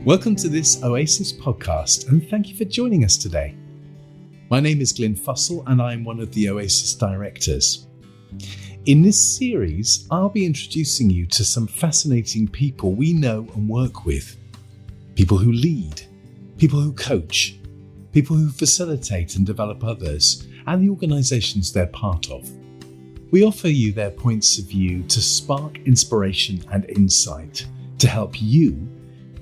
Welcome to this Oasis podcast, and thank you for joining us today. My name is Glyn Fussell, and I'm one of the Oasis directors. In this series, I'll be introducing you to some fascinating people we know and work with. People who lead, people who coach, people who facilitate and develop others, and the organisations they're part of. We offer you their points of view to spark inspiration and insight to help you,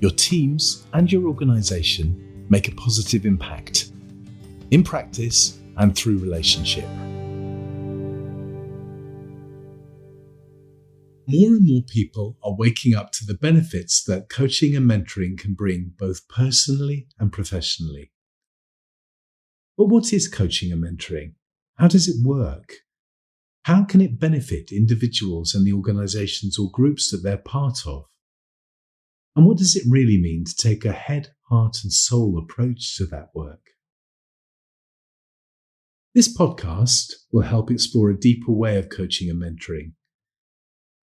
your teams and your organisation make a positive impact in practice and through relationship. More and more people are waking up to the benefits that coaching and mentoring can bring both personally and professionally. But what is coaching and mentoring? How does it work? How can it benefit individuals and the organisations or groups that they're part of? And what does it really mean to take a head, heart and soul approach to that work? This podcast will help explore a deeper way of coaching and mentoring.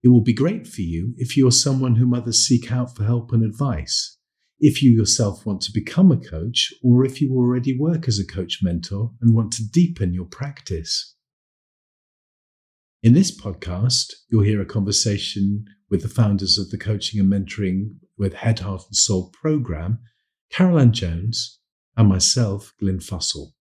It will be great for you if you're someone whom others seek out for help and advice, if you yourself want to become a coach, or if you already work as a coach mentor and want to deepen your practice. In this podcast, you'll hear a conversation with the founders of the Coaching and Mentoring with Head, Heart and Soul program, Carole-Ann Jones, and myself, Glyn Fussell,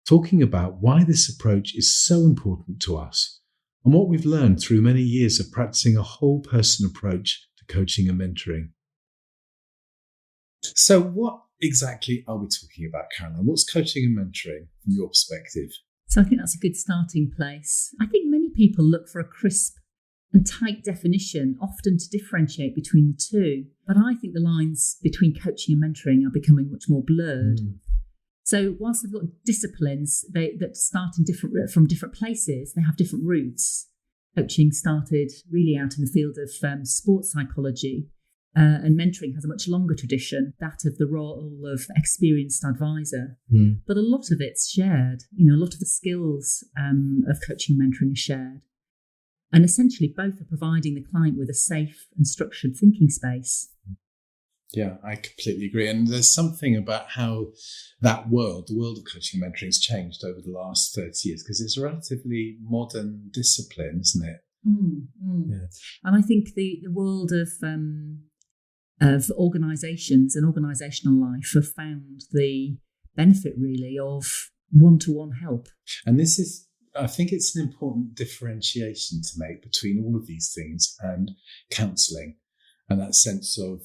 talking about why this approach is so important to us and what we've learned through many years of practicing a whole person approach to coaching and mentoring. So what exactly are we talking about, Carole-Ann? What's coaching and mentoring from your perspective? So I think that's a good starting place. I think many people look for a crisp and tight definition, often to differentiate between the two. But I think the lines between coaching and mentoring are becoming much more blurred. So whilst they've got disciplines that start from different places, they have different roots. Coaching started really out in the field of sports psychology, and mentoring has a much longer tradition, that of the role of experienced advisor. But a lot of it's shared. A lot of the skills of coaching and mentoring are shared. And essentially both are providing the client with a safe and structured thinking space. Yeah, I completely agree. And there's something about how that world, the world of coaching and mentoring, has changed over the last 30 years, because it's a relatively modern discipline, isn't it? Yeah. And I think the world of organisations and organisational life have found the benefit really of one-to-one help. And this is, I think it's an important differentiation to make between all of these things and counselling and that sense of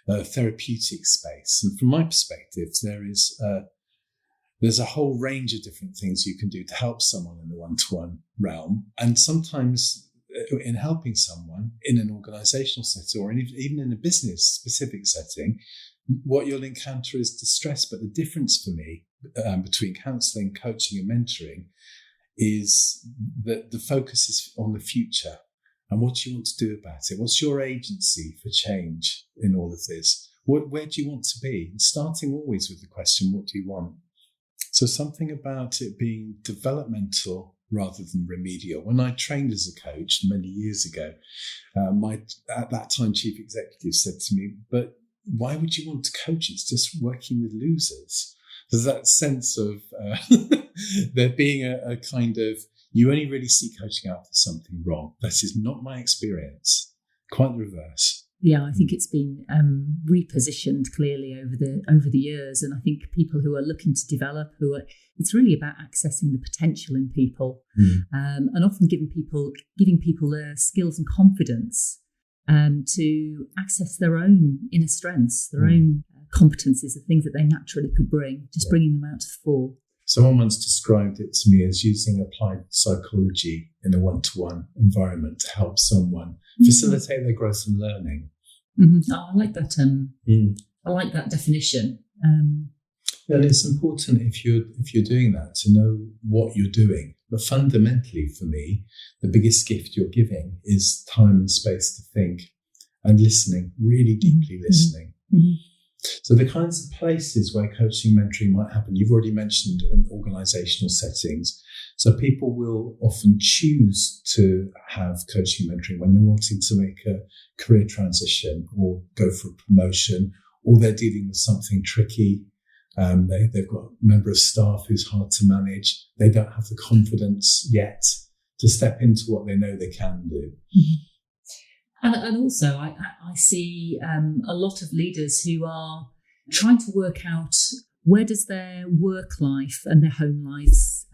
a therapeutic space. And from my perspective, there's a whole range of different things you can do to help someone in the one-to-one realm. And sometimes in helping someone in an organisational setting or even in a business-specific setting, what you'll encounter is distress. But the difference for me between counselling, coaching and mentoring is that the focus is on the future and what you want to do about it. What's your agency for change in all of this? Where do you want to be? And starting always with the question, what do you want? So something about it being developmental rather than remedial. When I trained as a coach many years ago, my at that time chief executive said to me, but why would you want to coach? It's just working with losers. There's that sense of there being a kind of, you only really see coaching out for something wrong. That is not my experience. Quite the reverse. Yeah, I think it's been repositioned clearly over the years, and I think people who are looking to develop, it's really about accessing the potential in people, and often giving people the skills and confidence to access their own inner strengths, their own competencies, the things that they naturally could bring, just bringing them out to the fore. Someone once described it to me as using applied psychology in a one-to-one environment to help someone facilitate their growth and learning. Oh, I like that. I like that definition. And it's important if you're doing that to know what you're doing. But fundamentally, for me, the biggest gift you're giving is time and space to think and listening, really deeply listening. So the kinds of places where coaching and mentoring might happen, you've already mentioned in organisational settings. So people will often choose to have coaching and mentoring when they're wanting to make a career transition or go for a promotion or they're dealing with something tricky. They've got a member of staff who's hard to manage. They don't have the confidence yet to step into what they know they can do. And also, I see a lot of leaders who are trying to work out, where does their work life and their home lives,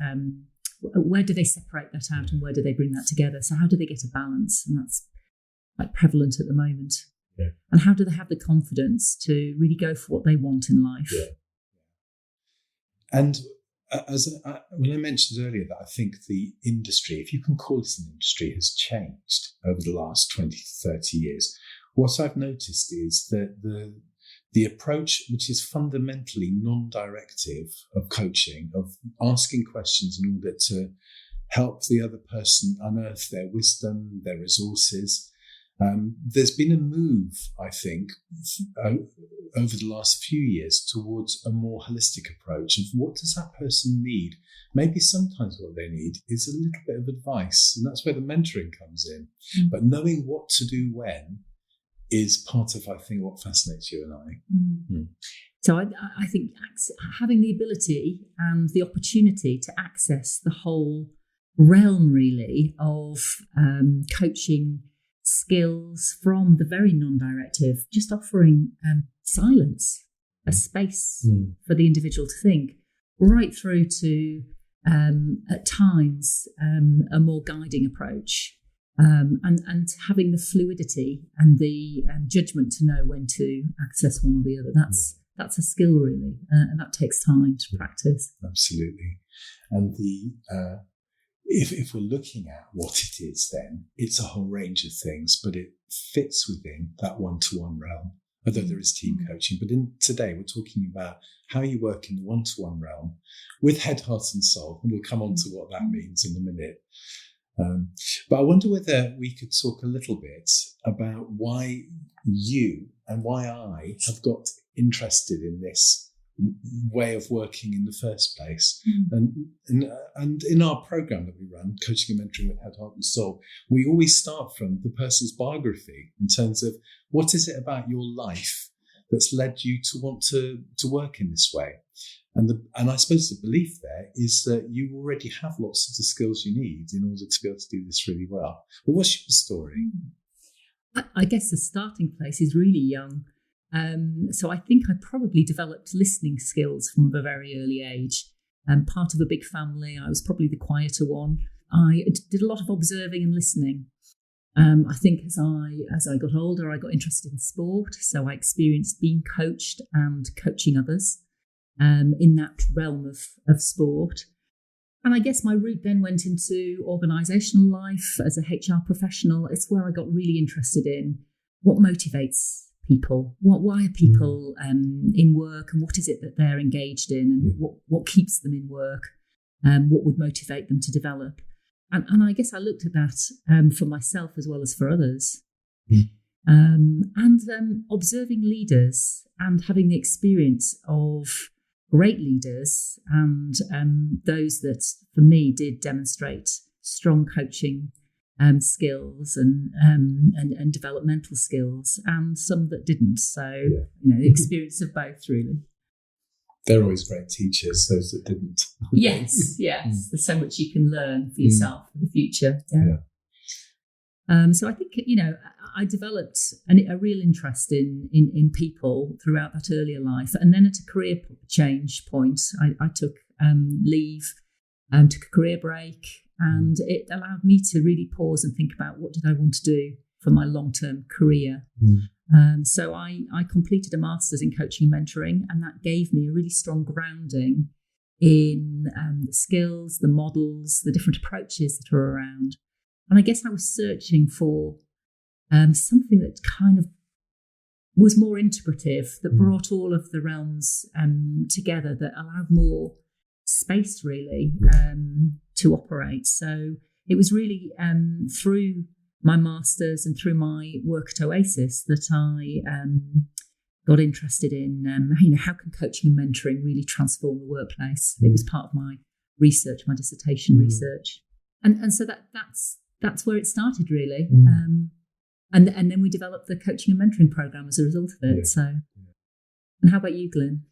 where do they separate that out and where do they bring that together? So how do they get a balance? And that's quite prevalent at the moment. Yeah. And how do they have the confidence to really go for what they want in life? Yeah. And when I mentioned earlier that I think the industry, if you can call it an industry, has changed over the last 20 to 30 years. What I've noticed is that the approach, which is fundamentally non-directive of coaching, of asking questions in order to help the other person unearth their wisdom, their resources. There's been a move, I think, over the last few years towards a more holistic approach of what does that person need? Maybe sometimes what they need is a little bit of advice, and that's where the mentoring comes in. But knowing what to do when is part of, I think, what fascinates you and I. So I think having the ability and the opportunity to access the whole realm, really, of coaching skills from the very non-directive, just offering silence, a space for the individual to think, right through to, at times, a more guiding approach. And having the fluidity and the judgment to know when to access one or the other. That's a skill, really, and that takes time to practice. Absolutely. And if we're looking at what it is, then it's a whole range of things, but it fits within that one-to-one realm, although there is team coaching. But today we're talking about how you work in the one-to-one realm with head, heart and soul, and we'll come on to what that means in a minute. But I wonder whether we could talk a little bit about why you and why I have got interested in this way of working in the first place. And in our program that we run, Coaching and Mentoring with Head, Heart and Soul, we always start from the person's biography in terms of what is it about your life that's led you to want to work in this way. And I suppose the belief there is that you already have lots of the skills you need in order to be able to do this really well. But what's your story? I guess the starting place is really young. So I think I probably developed listening skills from a very early age. Part of a big family, I was probably the quieter one. I did a lot of observing and listening. I think as I got older, I got interested in sport. So I experienced being coached and coaching others in that realm of sport. And I guess my route then went into organisational life as a HR professional. It's where I got really interested in what motivates people. Why are people in work, and what is it that they're engaged in, and what keeps them in work, what would motivate them to develop. And I guess I looked at that for myself as well as for others. And observing leaders and having the experience of great leaders and those that, for me, did demonstrate strong coaching skills and developmental skills, and some that didn't. So, the experience of both, really. They're always great teachers, those that didn't. Yes. There's so much you can learn for yourself for the future. So I think, I developed a real interest in people throughout that earlier life. And then at a career change point, I took leave, took a career break, and it allowed me to really pause and think about what did I want to do for my long-term career. So I completed a master's in coaching and mentoring, and that gave me a really strong grounding in the skills, the models, the different approaches that are around. And I guess I was searching for something that kind of was more integrative, that brought all of the realms together, that allowed more space, really, to operate. So it was really through my master's and through my work at Oasis that I got interested in, how can coaching and mentoring really transform the workplace? It was part of my research, my dissertation research. And so that's where it started, really. And then we developed the coaching and mentoring program as a result of it. And how about you, Glyn?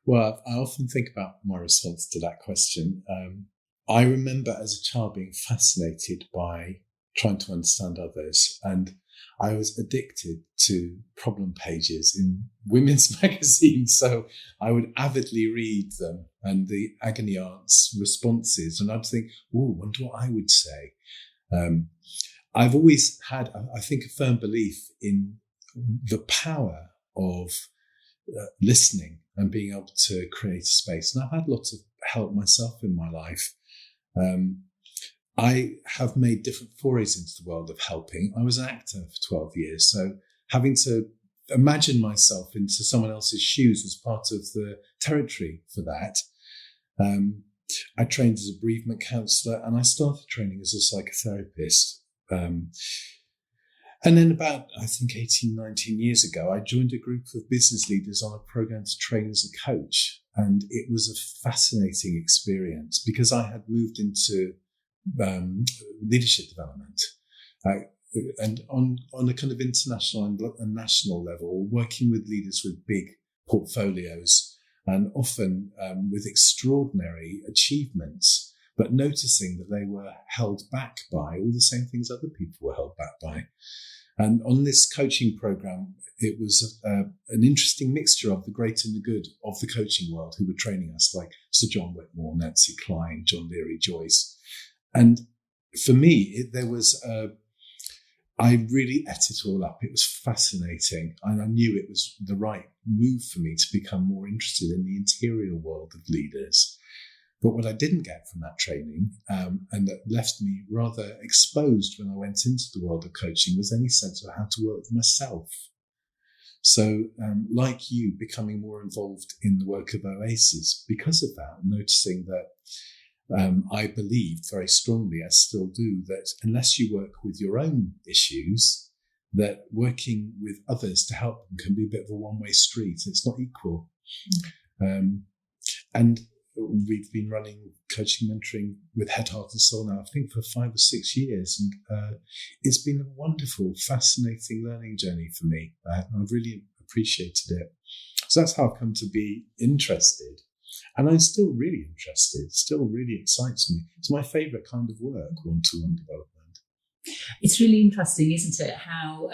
Well, I often think about my response to that question. I remember as a child being fascinated by trying to understand others, and I was addicted to problem pages in women's magazines. So I would avidly read them and the agony aunts' responses, and I'd think, "Oh, wonder what I would say." I've always had, I think, a firm belief in the power of listening and being able to create a space. And I've had lots of help myself in my life. I have made different forays into the world of helping. I was an actor for 12 years, so having to imagine myself into someone else's shoes was part of the territory for that. I trained as a bereavement counsellor, and I started training as a psychotherapist. And then about, I think, 18, 19 years ago, I joined a group of business leaders on a program to train as a coach. And it was a fascinating experience because I had moved into leadership development. And on a kind of international and national level, working with leaders with big portfolios and often with extraordinary achievements, but noticing that they were held back by all the same things other people were held back by. And on this coaching program, it was an interesting mixture of the great and the good of the coaching world who were training us, like Sir John Whitmore, Nancy Klein, John Leary Joyce. And for me, I really ate it all up. It was fascinating. And I knew it was the right move for me to become more interested in the interior world of leaders. But what I didn't get from that training, and that left me rather exposed when I went into the world of coaching, was any sense of how to work with myself. So, like you, becoming more involved in the work of Oasis because of that, noticing that I believed very strongly, I still do, that unless you work with your own issues, that working with others to help them can be a bit of a one-way street. It's not equal. And we've been running coaching mentoring with Head, Heart and Soul now, I think, for 5 or 6 years. And it's been a wonderful, fascinating learning journey for me. I've really appreciated it. So that's how I've come to be interested. And I'm still really interested, still really excites me. It's my favourite kind of work, one-to-one development. It's really interesting, isn't it, how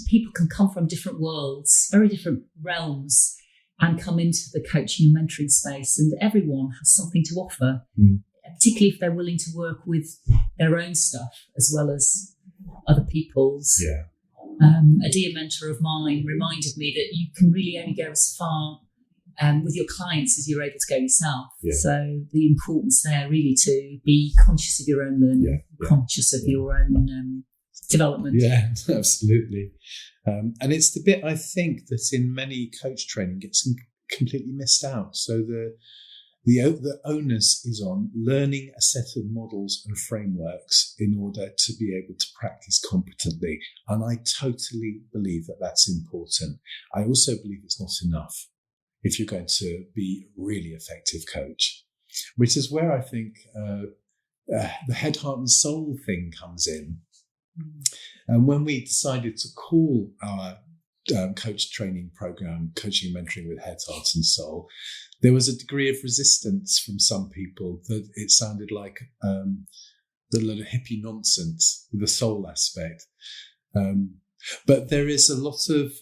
people can come from different worlds, very different realms, and come into the coaching and mentoring space, and everyone has something to offer, particularly if they're willing to work with their own stuff as well as other people's. Yeah. A dear mentor of mine reminded me that you can really only go as far with your clients as you're able to go yourself. Yeah. So the importance there really to be conscious of your own learning, conscious of your own development. Yeah, absolutely. And it's the bit I think that in many coach training gets completely missed out. So the onus is on learning a set of models and frameworks in order to be able to practice competently. And I totally believe that that's important. I also believe it's not enough if you're going to be a really effective coach, which is where I think the Head, Heart and Soul thing comes in. And when we decided to call our coach training program Coaching and Mentoring with Head, Heart and Soul, there was a degree of resistance from some people that it sounded like a lot of hippie nonsense with the soul aspect. But there is a lot of,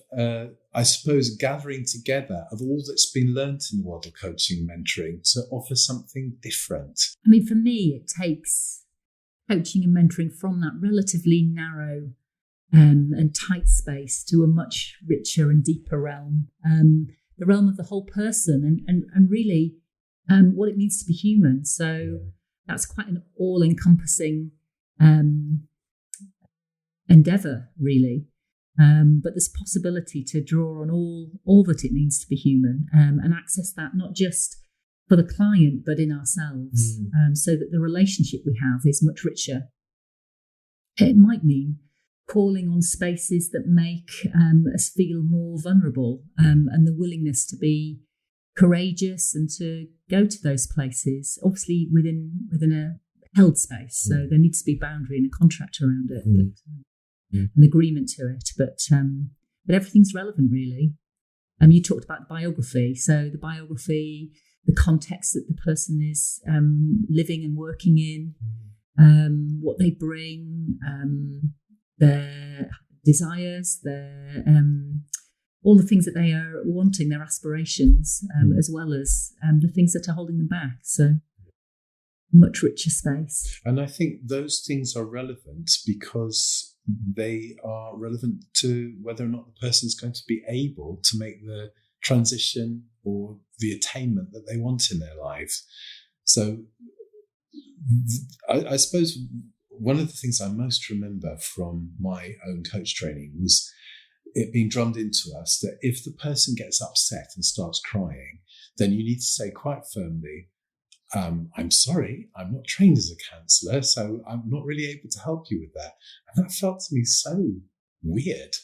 I suppose, gathering together of all that's been learnt in the world of coaching and mentoring to offer something different. I mean, for me, it takes coaching and mentoring from that relatively narrow and tight space to a much richer and deeper realm, the realm of the whole person and really what it means to be human. So that's quite an all-encompassing endeavour, really. But there's possibility to draw on all that it means to be human and access that not just for the client, but in ourselves, so that the relationship we have is much richer. It might mean calling on spaces that make us feel more vulnerable and the willingness to be courageous and to go to those places, obviously within a held space. So there needs to be boundary and a contract around it, an agreement to it. But everything's relevant, really. You talked about biography. So the biography, the context that the person is living and working in, what they bring, their desires, their all the things that they are wanting, their aspirations, as well as the things that are holding them back. So much richer space. And I think those things are relevant because they are relevant to whether or not the person is going to be able to make the transition or the attainment that they want in their lives. So I suppose one of the things I most remember from my own coach training was it being drummed into us that if the person gets upset and starts crying, then you need to say quite firmly, I'm sorry, I'm not trained as a counsellor, so I'm not really able to help you with that. And that felt to me so weird.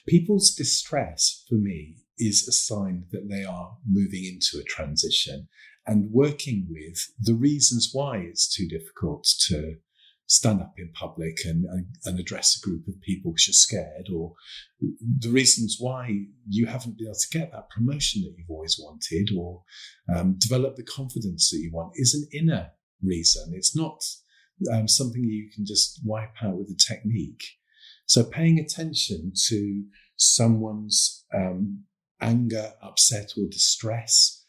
People's distress, for me, is a sign that they are moving into a transition and working with the reasons why it's too difficult to stand up in public and address a group of people because you're scared, or the reasons why you haven't been able to get that promotion that you've always wanted, or develop the confidence that you want, is an inner reason. It's not something you can just wipe out with a technique. So paying attention to someone's anger, upset, or distress,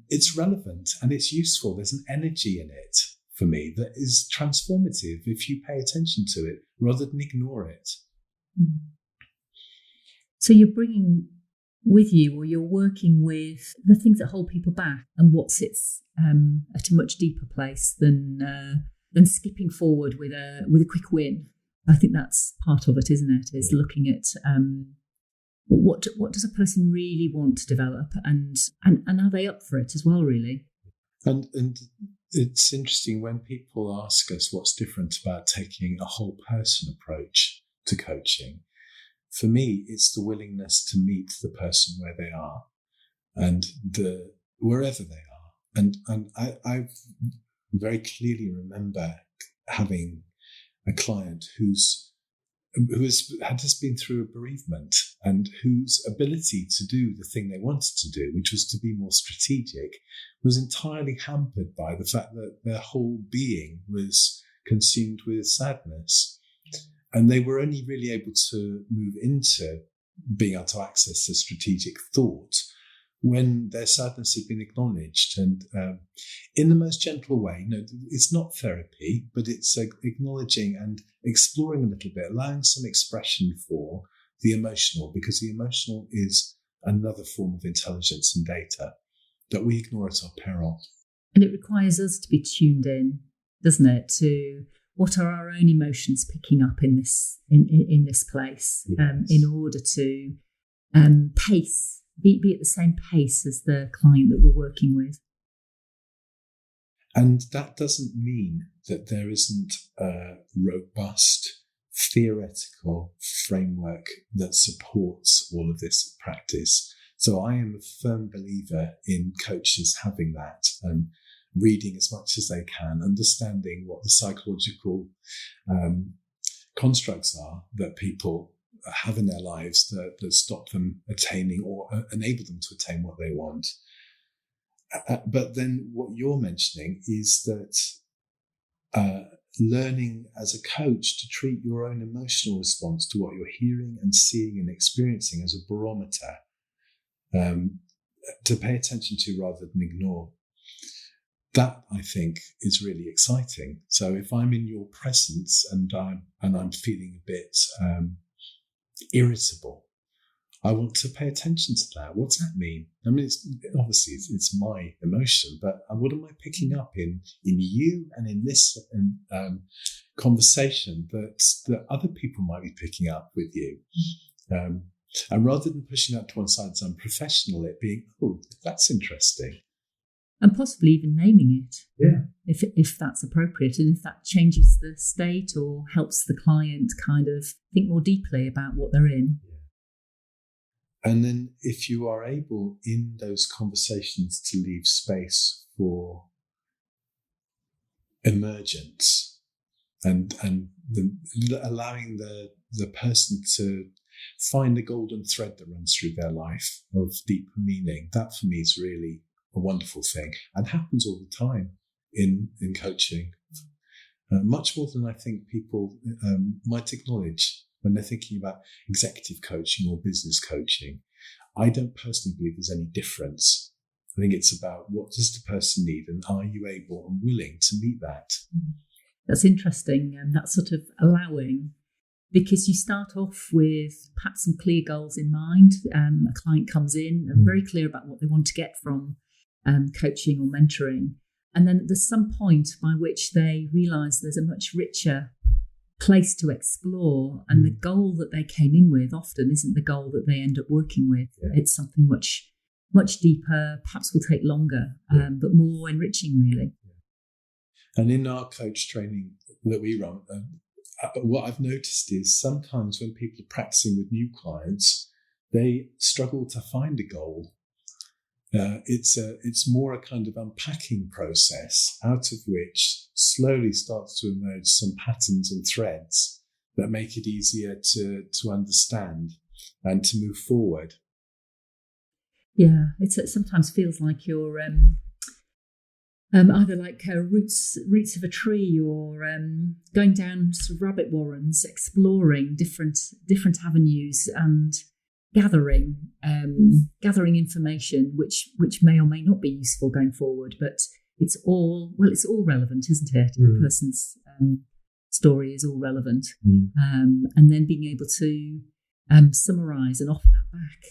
it's relevant and it's useful. There's an energy in it, for me, that is transformative if you pay attention to it rather than ignore it. So you're bringing with you, or you're working with the things that hold people back and what sits at a much deeper place than skipping forward with a quick win. I think that's part of it, isn't it? Is looking at what does a person really want to develop, and are they up for it as well, really? And it's interesting when people ask us what's different about taking a whole person approach to coaching. For me, it's the willingness to meet the person where they are and wherever they are. And I very clearly remember having a client who had just been through a bereavement and whose ability to do the thing they wanted to do, which was to be more strategic, was entirely hampered by the fact that their whole being was consumed with sadness. And they were only really able to move into being able to access the strategic thought when their sadness had been acknowledged, and in the most gentle way. It's not therapy, but it's acknowledging and exploring a little bit, allowing some expression for the emotional, because the emotional is another form of intelligence and data that we ignore at our peril. And it requires us to be tuned in, doesn't it, to what are our own emotions picking up in this place, yes. In order to be at the same pace as the client that we're working with. And that doesn't mean that there isn't a robust theoretical framework that supports all of this practice. So I am a firm believer in coaches having that and reading as much as they can, understanding what the psychological constructs are that people have in their lives that stop them attaining or enable them to attain what they want. But then what you're mentioning is that learning as a coach to treat your own emotional response to what you're hearing and seeing and experiencing as a barometer to pay attention to rather than ignore. That, I think, is really exciting. So if I'm in your presence and I'm feeling a bit irritable, I want to pay attention to that. What's that mean? I mean, it's my emotion, but what am I picking up in you and in this conversation that other people might be picking up with you? And rather than pushing that to one side as unprofessional, it being, oh, that's interesting. And possibly even naming it, if that's appropriate, and if that changes the state or helps the client kind of think more deeply about what they're in. Yeah. And then if you are able in those conversations to leave space for emergence and allowing the person to find the golden thread that runs through their life of deeper meaning. That for me is really a wonderful thing and happens all the time in coaching. Much more than I think people might acknowledge when they're thinking about executive coaching or business coaching. I don't personally believe there's any difference. I think it's about what does the person need and are you able and willing to meet that? That's interesting, and that's sort of allowing, because you start off with perhaps some clear goals in mind. A client comes in and very clear about what they want to get from coaching or mentoring. And then there's some point by which they realise there's a much richer place to explore, and the goal that they came in with often isn't the goal that they end up working with. Yeah. It's something much, much deeper, perhaps will take longer, but more enriching, really. And in our coach training that we run, what I've noticed is sometimes when people are practicing with new clients, they struggle to find a goal. It's more a kind of unpacking process out of which slowly starts to emerge some patterns and threads that make it easier to understand and to move forward. Yeah, it sometimes feels like you're either like roots of a tree, or going down sort of rabbit warrens, exploring different avenues and gathering information which may or may not be useful going forward, but it's all relevant, isn't it? The person's story is all relevant, and then being able to summarise and offer that back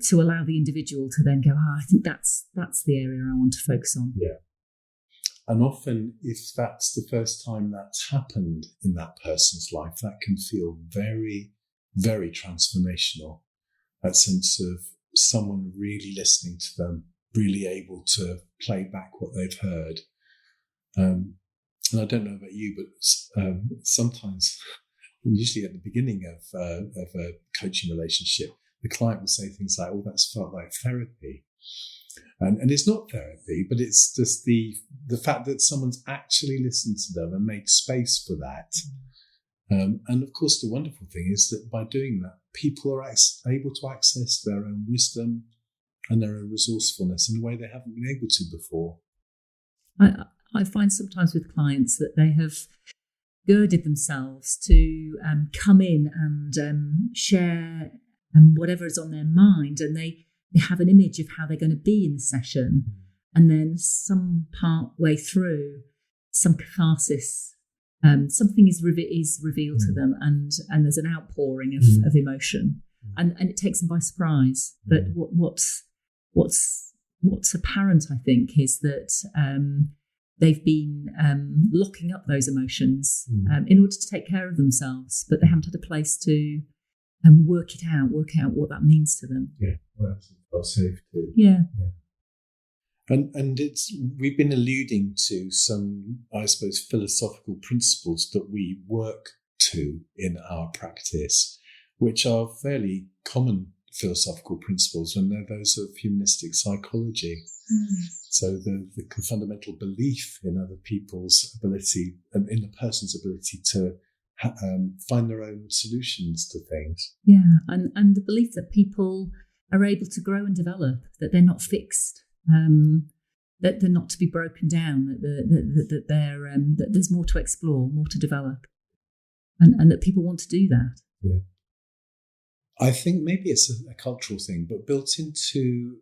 to allow the individual to then go, I think that's the area I want to focus on. Yeah. And often, if that's the first time that's happened in that person's life, that can feel very, very transformational. That sense of someone really listening to them, really able to play back what they've heard. And I don't know about you, but sometimes, usually at the beginning of a coaching relationship, the client will say things like, "Oh, that's felt like therapy." And it's not therapy, but it's just the fact that someone's actually listened to them and made space for that. And of course, the wonderful thing is that by doing that, people are able to access their own wisdom and their own resourcefulness in a way they haven't been able to before. I find sometimes with clients that they have girded themselves to come in and share whatever is on their mind, and they have an image of how they're going to be in the session, and then some part way through, some catharsis, something is revealed to them, and there's an outpouring of emotion, and it takes them by surprise. But what's apparent, I think, is that they've been locking up those emotions in order to take care of themselves, but they haven't had a place to work out what that means to them. Yeah, well, that's safe too. Yeah. And we've been alluding to some, I suppose, philosophical principles that we work to in our practice, which are fairly common philosophical principles, and they're those of humanistic psychology. So the fundamental belief in other people's ability, and in the person's ability to find their own solutions to things. Yeah, and the belief that people are able to grow and develop, that they're not fixed, that they're not to be broken down, that there's more to explore, more to develop, and that people want to do that. Yeah. I think maybe it's a cultural thing, but built into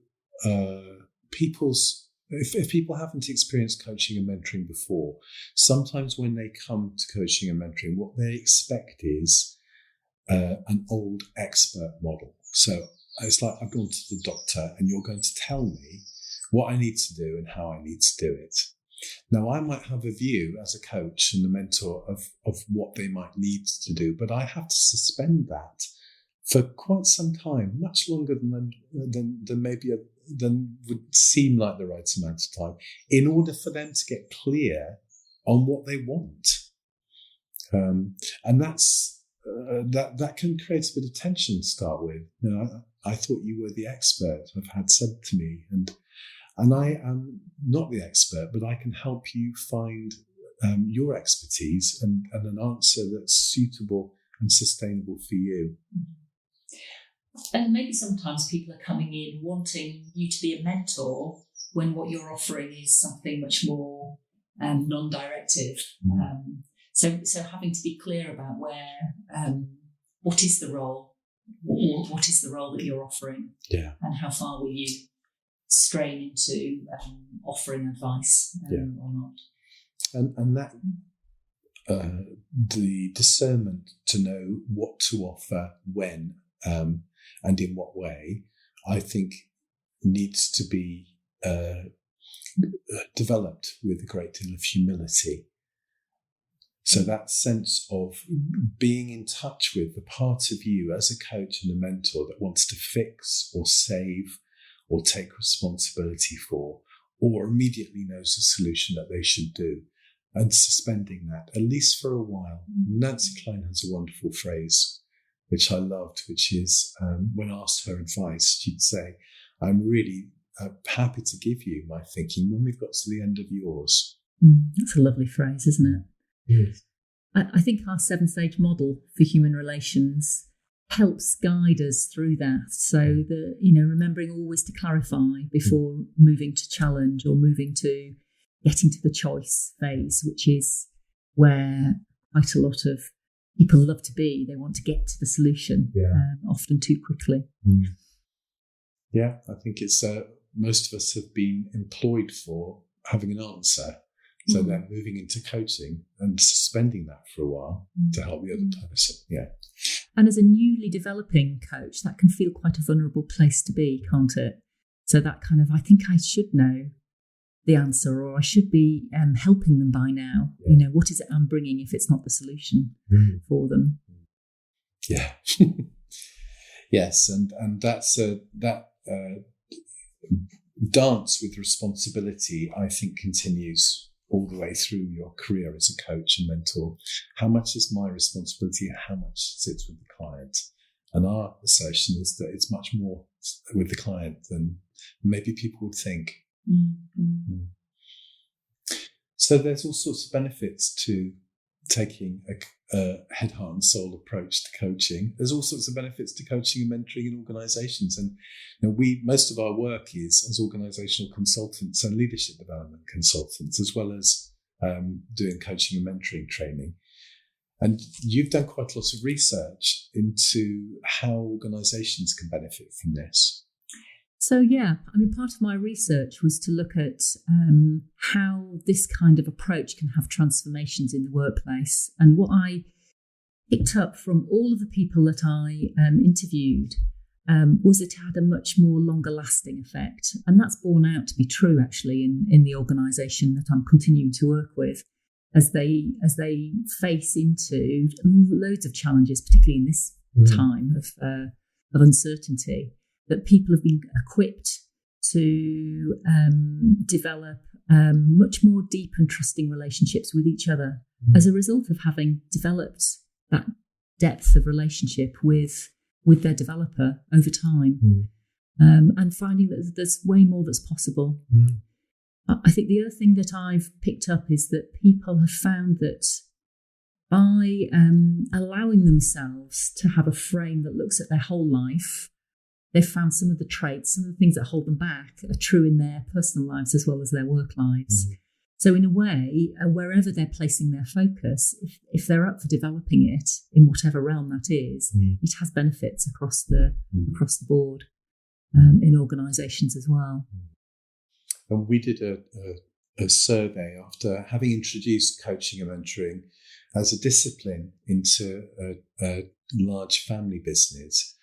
people's. If people haven't experienced coaching and mentoring before, sometimes when they come to coaching and mentoring, what they expect is an old expert model. So it's like, I've gone to the doctor and you're going to tell me what I need to do and how I need to do it. Now, I might have a view as a coach and a mentor of what they might need to do, but I have to suspend that for quite some time, much longer than would seem like the right amount of time, in order for them to get clear on what they want. And that's that can create a bit of tension to start with. You know, I thought you were the expert, I've had said to me, and I am not the expert, but I can help you find your expertise and an answer that's suitable and sustainable for you. And maybe sometimes people are coming in wanting you to be a mentor when what you're offering is something much more non-directive. So having to be clear about what is the role, what is the role that you're offering, and how far will you strain into offering advice or not. And that the discernment to know what to offer, when, and in what way, I think needs to be developed with a great deal of humility. So that sense of being in touch with the part of you as a coach and a mentor that wants to fix or save or take responsibility for, or immediately knows a solution that they should do, and suspending that, at least for a while. Nancy Klein has a wonderful phrase, which I loved, which is, when asked her advice, she'd say, I'm really happy to give you my thinking when we've got to the end of yours. That's a lovely phrase, isn't it? Yes. I think our 7-stage model for human relations helps guide us through that. So that, remembering always to clarify before moving to challenge or moving to getting to the choice phase, which is where quite a lot of people love to be. They want to get to the solution, often too quickly. Yeah, I think it's most of us have been employed for having an answer. So then moving into coaching and suspending that for a while to help the other person. Yeah. And as a newly developing coach, that can feel quite a vulnerable place to be, can't it? So that kind of, I think I should know the answer, or I should be helping them by now. Yeah. What is it I'm bringing if it's not the solution for them? Yeah. Yes. And that's that dance with responsibility, I think, continues all the way through your career as a coach and mentor. How much is my responsibility and how much sits with the client? And our assertion is that it's much more with the client than maybe people would think. So there's all sorts of benefits to taking a head, heart and soul approach to coaching. There's all sorts of benefits to coaching and mentoring in organisations. And most of our work is as organisational consultants and leadership development consultants, as well as doing coaching and mentoring training. And you've done quite a lot of research into how organisations can benefit from this. So, part of my research was to look at how this kind of approach can have transformations in the workplace. And what I picked up from all of the people that I interviewed was it had a much more longer lasting effect. And that's borne out to be true, actually, in the organisation that I'm continuing to work with, as they face into loads of challenges, particularly in this time of uncertainty, that people have been equipped to develop much more deep and trusting relationships with each other as a result of having developed that depth of relationship with their developer over time, and finding that there's way more that's possible. I think the other thing that I've picked up is that people have found that by allowing themselves to have a frame that looks at their whole life, they've found some of the traits, some of the things that hold them back are true in their personal lives as well as their work lives. So in a way, wherever they're placing their focus, if they're up for developing it in whatever realm that is, it has benefits across the board in organisations as well. And we did a survey after having introduced coaching and mentoring as a discipline into a large family business.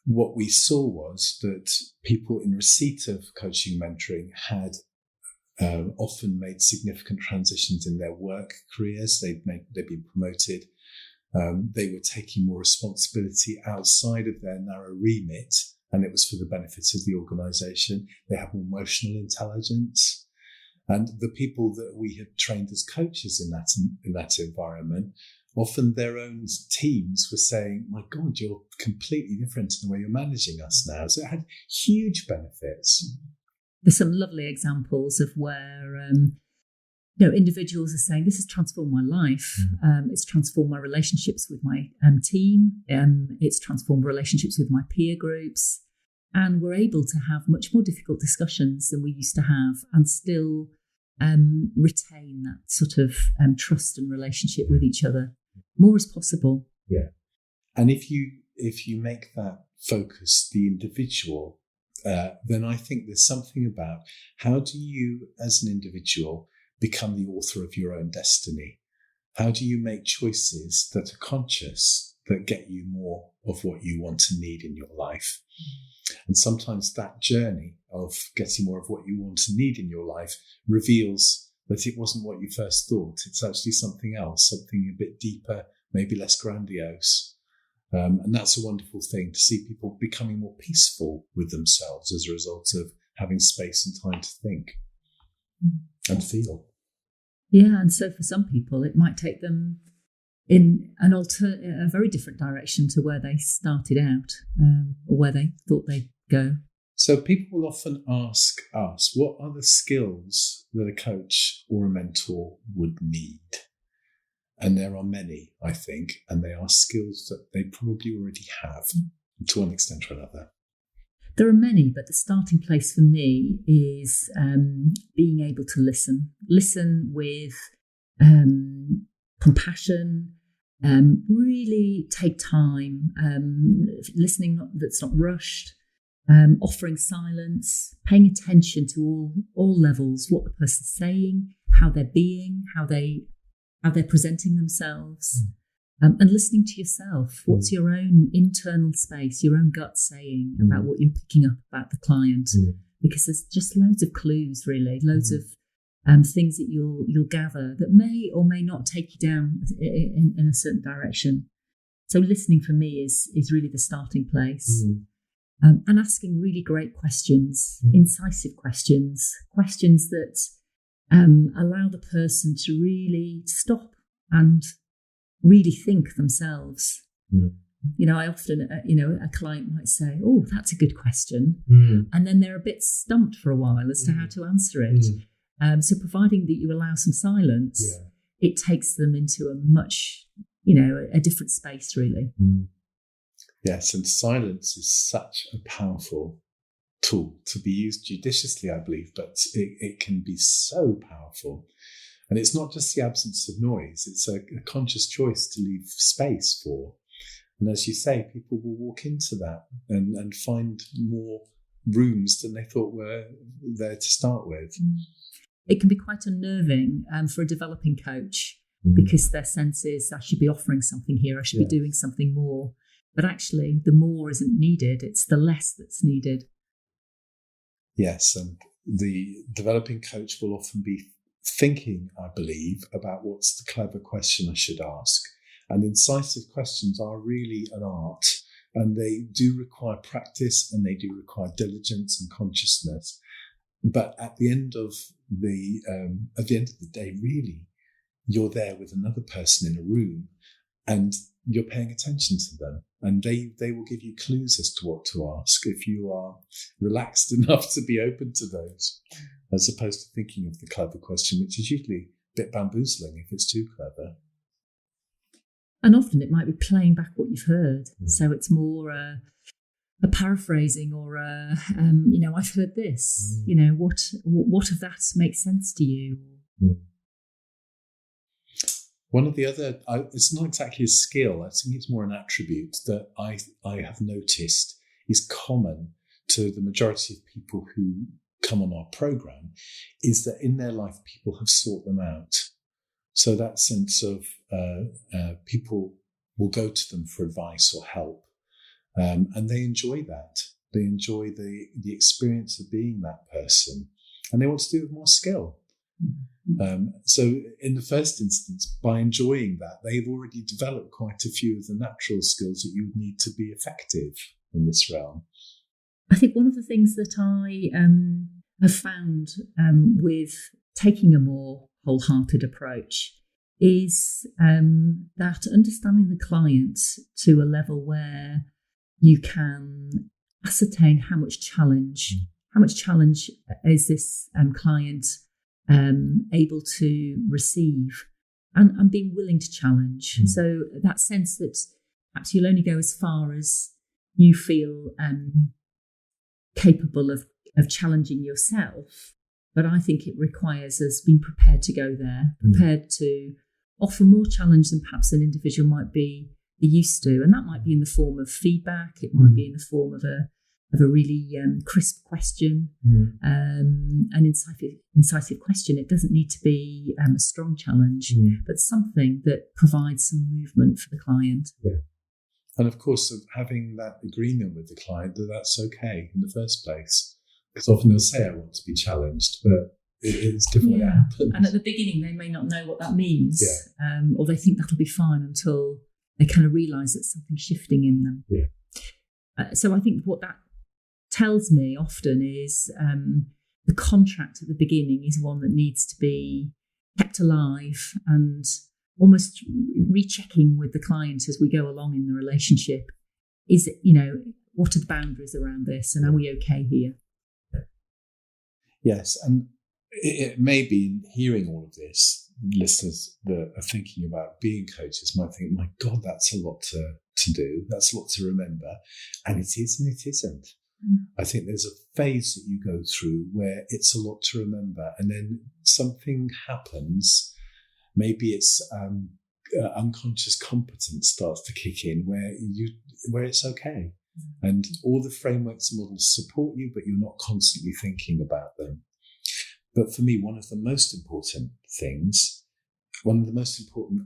What we saw was that people in receipt of coaching and mentoring had often made significant transitions in their work careers. They'd been promoted. They were taking more responsibility outside of their narrow remit, and it was for the benefits of the organisation. They had more emotional intelligence. And the people that we had trained as coaches in that environment, often their own teams were saying, my God, you're completely different in the way you're managing us now. So it had huge benefits. There's some lovely examples of where Individuals are saying, this has transformed my life. It's transformed my relationships with my team. It's transformed relationships with my peer groups. And we're able to have much more difficult discussions than we used to have and still retain that sort of trust and relationship with each other. More is possible. Yeah. And if you make that focus the individual, then I think there's something about how do you, as an individual, become the author of your own destiny? How do you make choices that are conscious, that get you more of what you want and need in your life? And sometimes that journey of getting more of what you want and need in your life reveals that it wasn't what you first thought. It's actually something else, something a bit deeper, maybe less grandiose. And that's a wonderful thing to see people becoming more peaceful with themselves as a result of having space and time to think and feel. Yeah, and so for some people, it might take them in a very different direction to where they started out, or where they thought they'd go. So people will often ask us, what are the skills that a coach or a mentor would need? And there are many, I think, and they are skills that they probably already have to one extent or another. There are many, but the starting place for me is being able to listen with compassion, really take time, listening that's not rushed, offering silence, paying attention to all levels, what the person's saying, how they're being, how they're presenting themselves. And listening to yourself. What's your own internal space, your own gut saying about what you're picking up about the client? Because there's just loads of clues, really, loads of things that you'll gather that may or may not take you down in a certain direction. So listening for me is really the starting place. And asking really great questions, incisive questions that allow the person to really stop and really think themselves. I often, a client might say, oh, that's a good question. And then they're a bit stumped for a while as to how to answer it. So providing that you allow some silence, it takes them into a much, a different space, really. Yes, and silence is such a powerful tool to be used judiciously, I believe, but it can be so powerful. And it's not just the absence of noise, it's a conscious choice to leave space for. And as you say, people will walk into that and find more rooms than they thought were there to start with. It can be quite unnerving for a developing coach because their sense is, I should be offering something here, I should be doing something more. But actually, the more isn't needed, it's the less that's needed. Yes, and the developing coach will often be thinking, I believe, about what's the clever question I should ask. And incisive questions are really an art, and they do require practice and they do require diligence and consciousness. But at the end of the day, really, you're there with another person in a room and you're paying attention to them, and they will give you clues as to what to ask if you are relaxed enough to be open to those, as opposed to thinking of the clever question, which is usually a bit bamboozling if it's too clever. And often it might be playing back what you've heard. So it's more a paraphrasing or I've heard this, what of that makes sense to you? One of the other, it's not exactly a skill, I think it's more an attribute that I have noticed is common to the majority of people who come on our program, is that in their life people have sought them out. So that sense of people will go to them for advice or help, and they enjoy that. They enjoy the experience of being that person, and they want to do it with more skill. So in the first instance, by enjoying that, they've already developed quite a few of the natural skills that you would need to be effective in this realm. I think one of the things that I have found with taking a more wholehearted approach is that understanding the client to a level where you can ascertain how much challenge is this client able to receive, and being willing to challenge. So that sense that perhaps you'll only go as far as you feel capable of challenging yourself. But I think it requires us being prepared to go there, prepared to offer more challenge than perhaps an individual might be used to. And that might be in the form of feedback. It might be in the form of a really crisp question, an incisive question. It doesn't need to be a strong challenge, but something that provides some movement for the client. Yeah. And of course, having that agreement with the client that that's okay in the first place. Because often they'll say, I want to be challenged, but it's different when it happens. And at the beginning, they may not know what that means, or they think that'll be fine until they kind of realise that something's shifting in them. Yeah. So I think what that tells me often is the contract at the beginning is one that needs to be kept alive and almost rechecking with the client as we go along in the relationship. Is it, what are the boundaries around this, and are we okay here? Yes, and it may be in hearing all of this, listeners that are thinking about being coaches might think, my God, that's a lot to do. That's a lot to remember. And it is and it isn't. I think there's a phase that you go through where it's a lot to remember, and then something happens. Maybe it's unconscious competence starts to kick in where it's okay. And all the frameworks and models support you, but you're not constantly thinking about them. But for me, one of the most important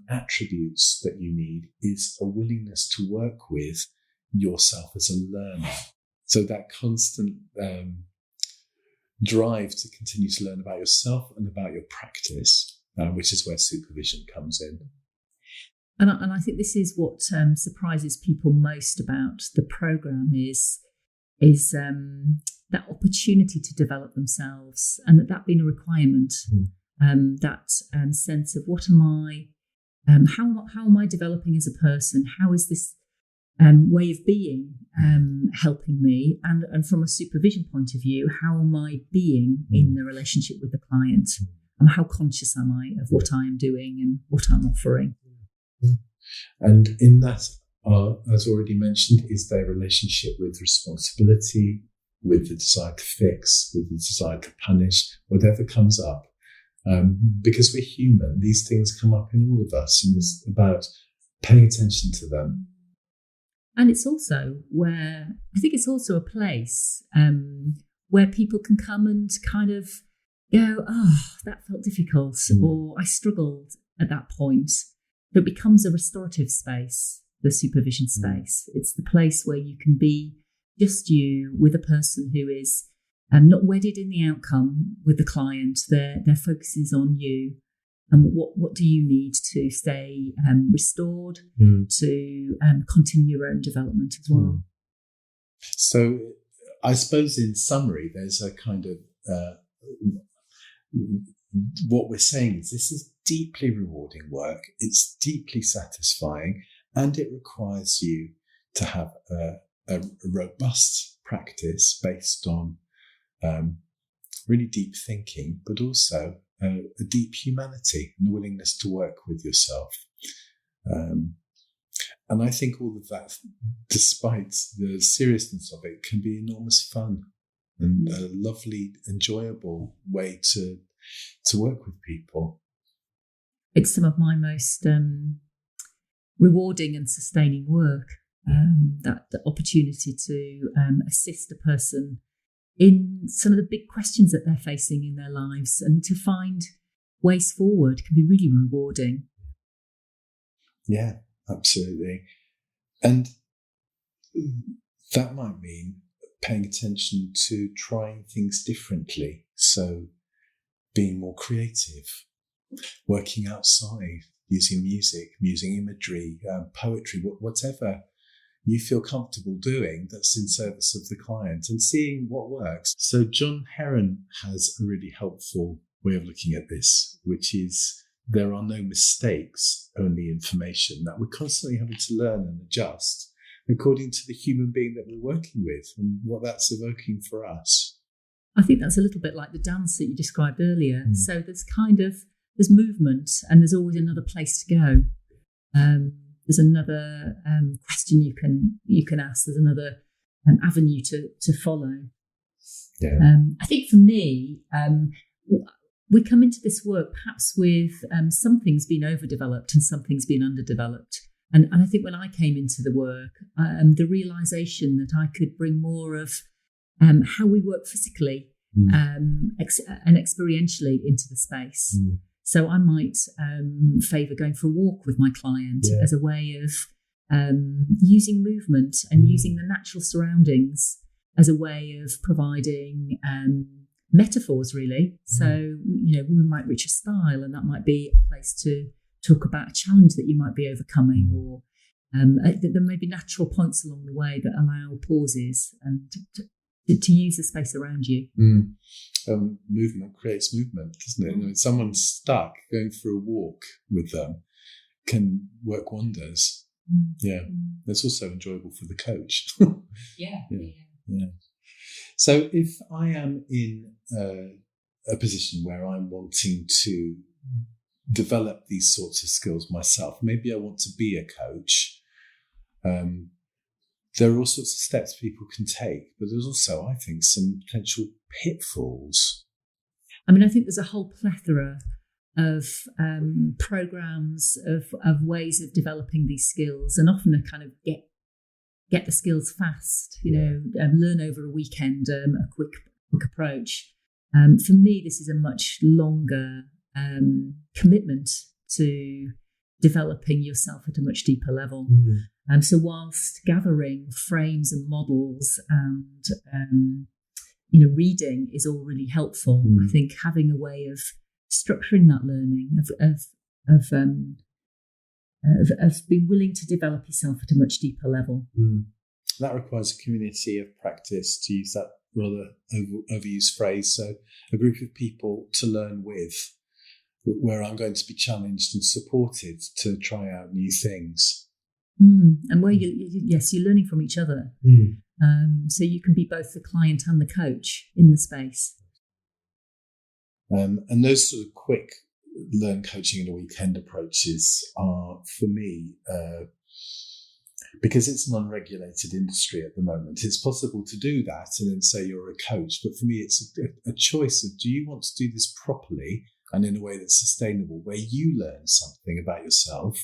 attributes that you need is a willingness to work with yourself as a learner. So that constant drive to continue to learn about yourself and about your practice, which is where supervision comes in. And I think this is what surprises people most about the programme is that opportunity to develop themselves, and that being a requirement. That sense of what am I, how am I developing as a person? How is this way of being helping me? And from a supervision point of view, how am I being in the relationship with the client? And how conscious am I of what I am doing and what I'm offering? And in that, as already mentioned, is their relationship with responsibility, with the desire to fix, with the desire to punish, whatever comes up. Because we're human, these things come up in all of us, and it's about paying attention to them. And it's also a place where people can come and kind of go, oh, that felt difficult, or I struggled at that point. It becomes a restorative space, the supervision space. It's the place where you can be just you with a person who is not wedded in the outcome with the client. Their focus is on you, and what do you need to stay restored, to continue your own development as well. So I suppose in summary, there's a kind of what we're saying is this is deeply rewarding work. It's deeply satisfying, and it requires you to have a robust practice based on really deep thinking, but also a deep humanity and a willingness to work with yourself. And I think all of that, despite the seriousness of it, can be enormous fun and a lovely, enjoyable way to work with people. It's some of my most rewarding and sustaining work, that the opportunity to assist a person in some of the big questions that they're facing in their lives, and to find ways forward can be really rewarding. Yeah, absolutely. And that might mean paying attention to trying things differently. So being more creative, working outside, using music, using imagery, poetry, whatever you feel comfortable doing that's in service of the client, and seeing what works. So John Heron has a really helpful way of looking at this, which is there are no mistakes, only information, that we're constantly having to learn and adjust according to the human being that we're working with and what that's evoking for us. I think that's a little bit like the dance that you described earlier. So there's movement, and there's always another place to go. There's another question you can ask. There's another avenue to follow. Yeah. I think for me, we come into this work perhaps with some things being overdeveloped and some things being underdeveloped. And I think when I came into the work, the realisation that I could bring more of how we work physically and experientially into the space. So I might favour going for a walk with my client as a way of using movement and using the natural surroundings as a way of providing metaphors, really. So, we might reach a stile, and that might be a place to talk about a challenge that you might be overcoming, or there may be natural points along the way that allow pauses and to use the space around you. Movement creates movement, doesn't it? When someone's stuck, going for a walk with them can work wonders. It's also enjoyable for the coach. Yeah. So if I am in a position where I'm wanting to develop these sorts of skills myself, maybe I want to be a coach, there are all sorts of steps people can take, but there's also, I think, some potential pitfalls. I mean, I think there's a whole plethora of programs of ways of developing these skills, and often a kind of get the skills fast, learn over a weekend, a quick approach. For me, this is a much longer commitment to developing yourself at a much deeper level. So whilst gathering frames and models and reading is all really helpful, I think having a way of structuring that learning, of being willing to develop yourself at a much deeper level. That requires a community of practice, to use that rather overused phrase. So a group of people to learn with, where I'm going to be challenged and supported to try out new things. And where you're learning from each other. So you can be both the client and the coach in the space. And those sort of quick learn coaching in a weekend approaches are, for me, because it's an unregulated industry at the moment, it's possible to do that and then say you're a coach. But for me, it's a choice of, do you want to do this properly and in a way that's sustainable, where you learn something about yourself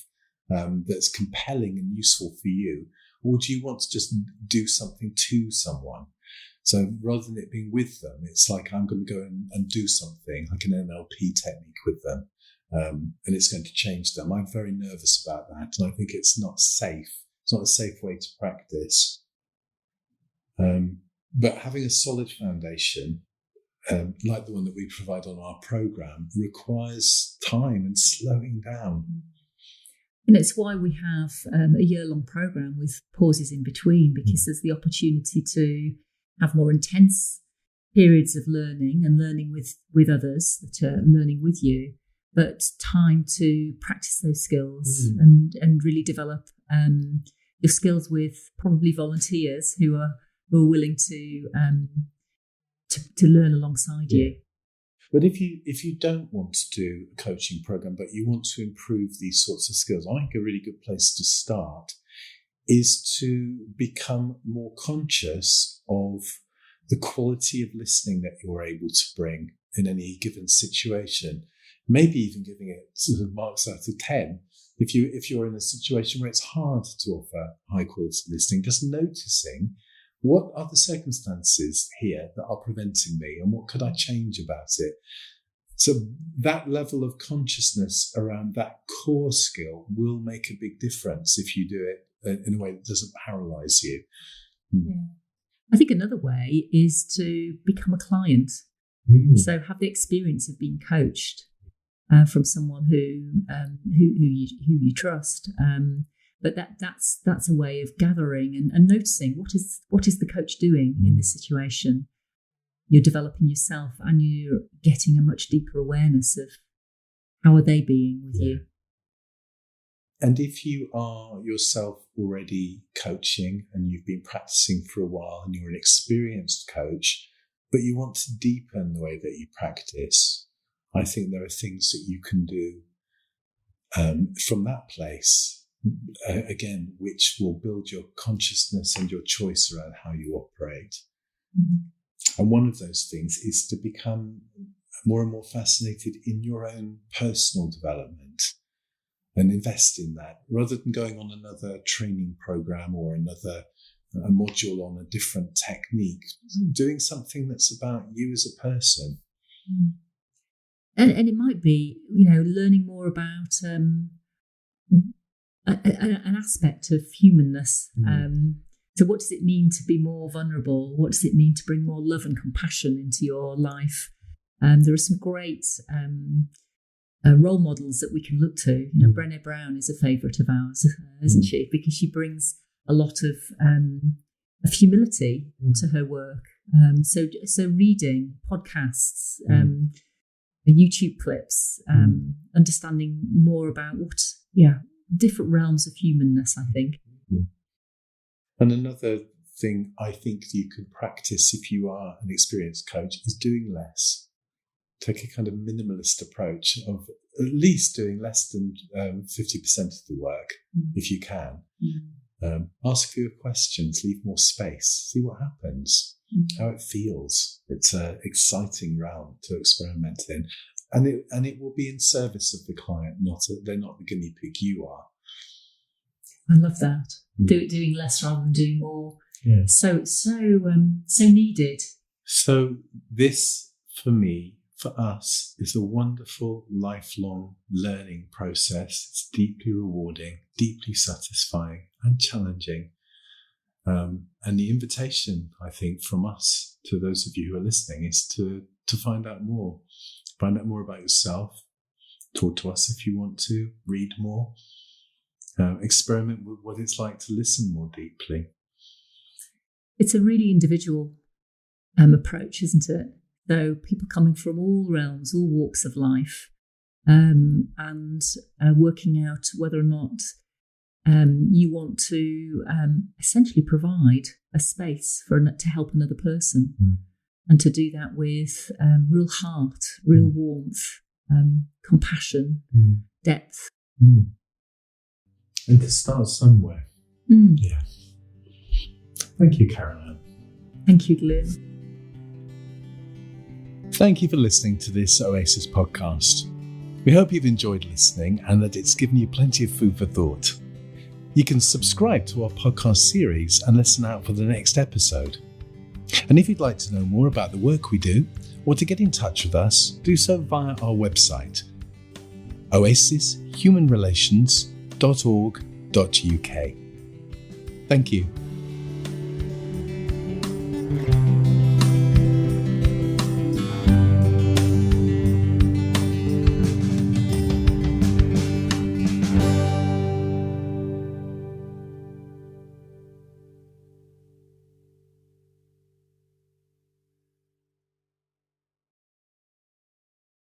that's compelling and useful for you? Or do you want to just do something to someone? So rather than it being with them, it's like I'm going to go and do something, like an NLP technique with them, and it's going to change them. I'm very nervous about that, and I think it's not safe. It's not a safe way to practice. But having a solid foundation, like the one that we provide on our program, requires time and slowing down. And it's why we have a year-long program with pauses in between, because there's the opportunity to have more intense periods of learning and learning with others that are learning with you, but time to practice those skills and really develop your skills with probably volunteers who are willing to learn alongside you. But if you don't want to do a coaching program, but you want to improve these sorts of skills, I think a really good place to start is to become more conscious of the quality of listening that you're able to bring in any given situation. Maybe even giving it sort of marks out of 10. If you're in a situation where it's hard to offer high quality listening, just noticing what are the circumstances here that are preventing me and what could I change about it? So that level of consciousness around that core skill will make a big difference if you do it in a way that doesn't paralyze you. Yeah. I think another way is to become a client. So have the experience of being coached from someone who you trust. But that's a way of gathering and noticing what is the coach doing in this situation. You're developing yourself and you're getting a much deeper awareness of how are they being with you. And if you are yourself already coaching and you've been practicing for a while and you're an experienced coach, but you want to deepen the way that you practice, I think there are things that you can do from that place, again, which will build your consciousness and your choice around how you operate. Mm-hmm. And one of those things is to become more and more fascinated in your own personal development and invest in that, rather than going on another training program or a module on a different technique, doing something that's about you as a person. And it might be, learning more about an aspect of humanness. So what does it mean to be more vulnerable? What does it mean to bring more love and compassion into your life? There are some great role models that we can look to. Brené Brown is a favourite of ours, isn't she? Because she brings a lot of humility to her work. So reading, podcasts, YouTube clips, understanding more about different realms of humanness, I think. And another thing I think you can practice if you are an experienced coach is doing less. Take a kind of minimalist approach of at least doing less than 50% of the work, if you can. Ask fewer questions, leave more space, see what happens, how it feels. It's an exciting realm to experiment in. And it will be in service of the client, they're not the guinea pig, you are. I love that. Doing less rather than doing more. Yeah. So needed. So this, for me, for us, is a wonderful lifelong learning process. It's deeply rewarding, deeply satisfying and challenging. And the invitation, I think, from us to those of you who are listening is to find out more. Find out more about yourself. Talk to us if you want to. Read more. Experiment with what it's like to listen more deeply. It's a really individual approach, isn't it? So people coming from all realms, all walks of life, and working out whether or not you want to essentially provide a space to help another person, and to do that with real heart, real warmth, compassion, depth. And to start somewhere. Yeah. Thank you, Carole-Ann. Thank you, Glyn. Thank you for listening to this Oasis podcast. We hope you've enjoyed listening and that it's given you plenty of food for thought. You can subscribe to our podcast series and listen out for the next episode. And if you'd like to know more about the work we do or to get in touch with us, do so via our website, oasishumanrelations.org.uk. Thank you.